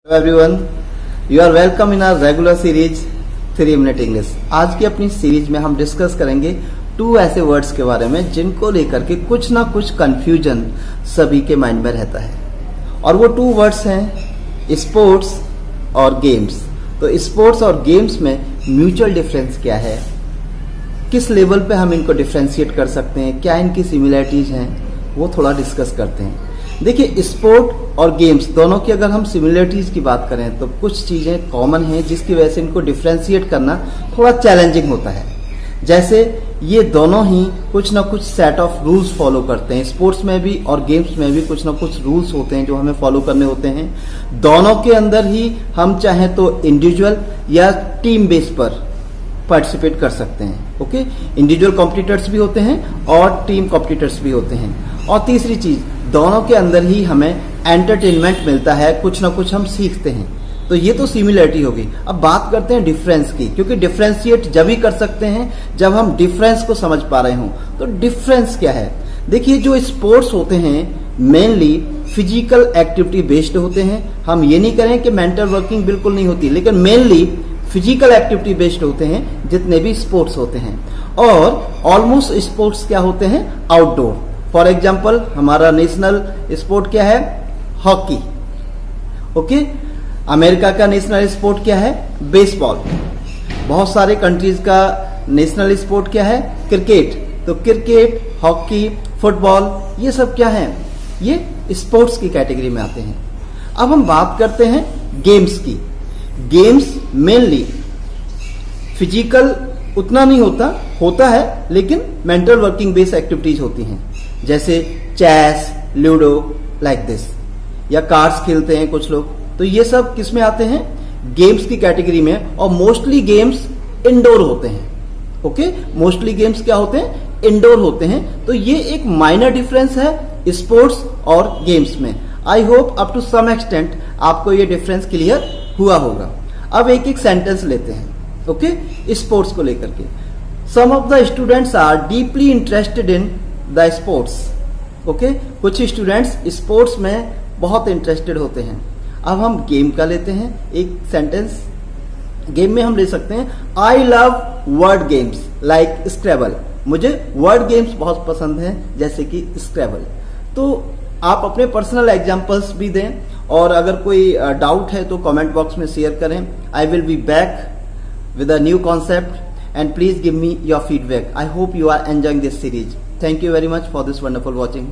Hello everyone, you are welcome in our regular series 3 Minute English। आज की अपनी series में हम डिस्कस करेंगे 2 ऐसे वर्ड्स के बारे में जिनको लेकर के कुछ ना कुछ कंफ्यूजन सभी के माइंड में रहता है, और वो 2 वर्ड्स हैं स्पोर्ट्स और गेम्स। तो स्पोर्ट्स और गेम्स में म्यूचुअल डिफरेंस क्या है, किस लेवल पे हम इनको डिफरेंशिएट कर सकते हैं, क्या इनकी सिमिलरिटीज हैं, वो थोड़ा डिस्कस करते हैं। देखिए, स्पोर्ट और गेम्स दोनों की अगर हम सिमिलरिटीज की बात करें तो कुछ चीजें कॉमन हैं जिसकी वजह से इनको डिफरेंशिएट करना थोड़ा चैलेंजिंग होता है। जैसे ये दोनों ही कुछ ना कुछ सेट ऑफ रूल्स फॉलो करते हैं, स्पोर्ट्स में भी और गेम्स में भी कुछ ना कुछ रूल्स होते हैं जो हमें फॉलो करने होते हैं। दोनों के अंदर ही हम चाहें तो इंडिविजुअल या टीम बेस पर पार्टिसिपेट कर सकते हैं। ओके, इंडिविजुअल कॉम्पिटिटर्स भी होते हैं और टीम कॉम्पिटिटर्स भी होते हैं। और तीसरी चीज, दोनों के अंदर ही हमें एंटरटेनमेंट मिलता है, कुछ ना कुछ हम सीखते हैं। तो ये तो सिमिलरिटी होगी। अब बात करते हैं डिफरेंस की, क्योंकि डिफरेंशिएट जब ही कर सकते हैं जब हम डिफरेंस को समझ पा रहे हों। तो डिफरेंस क्या है? देखिए, जो स्पोर्ट्स होते हैं मेनली फिजिकल एक्टिविटी बेस्ड होते हैं। हम ये नहीं करें कि मेंटल वर्किंग बिल्कुल नहीं होती, लेकिन मेनली फिजिकल एक्टिविटी बेस्ड होते हैं जितने भी स्पोर्ट्स होते हैं। और ऑलमोस्ट स्पोर्ट्स क्या होते हैं? आउटडोर। फॉर एग्जाम्पल, हमारा नेशनल स्पोर्ट क्या है? हॉकी। ओके, अमेरिका का नेशनल स्पोर्ट क्या है? बेसबॉल। बहुत सारे कंट्रीज का नेशनल स्पोर्ट क्या है? क्रिकेट। तो क्रिकेट, हॉकी, फुटबॉल, ये सब क्या है? ये स्पोर्ट्स की कैटेगरी में आते हैं। अब हम बात करते हैं गेम्स की। गेम्स मेनली फिजिकल उतना नहीं होता है, लेकिन मेंटल वर्किंग बेस्ड एक्टिविटीज होती हैं, जैसे चेस, लूडो, लाइक दिस, या कार्ड्स खेलते हैं कुछ लोग। तो ये सब किस में आते हैं? गेम्स की कैटेगरी में। और मोस्टली गेम्स इंडोर होते हैं। ओके, मोस्टली गेम्स क्या होते हैं? इंडोर होते हैं। तो ये एक माइनर डिफरेंस है स्पोर्ट्स और गेम्स में। I hope up to some extent आपको ये डिफरेंस क्लियर हुआ होगा। अब एक एक सेंटेंस लेते हैं। ओके, स्पोर्ट्स को लेकर के, some of the students are deeply interested in the sports. Okay, कुछ स्टूडेंट्स स्पोर्ट्स में बहुत इंटरेस्टेड होते हैं। अब हम गेम का लेते हैं एक सेंटेंस। गेम में हम ले सकते हैं, I love word games like Scrabble. मुझे वर्ड गेम्स बहुत पसंद हैं, जैसे कि स्क्रैबल। तो आप अपने पर्सनल एग्जांपल्स भी दें, और अगर कोई डाउट है तो कमेंट बॉक्स में शेयर करें। I will be back with a new concept, and please give me your feedback. I hope you are enjoying this series. Thank you very much for this wonderful watching.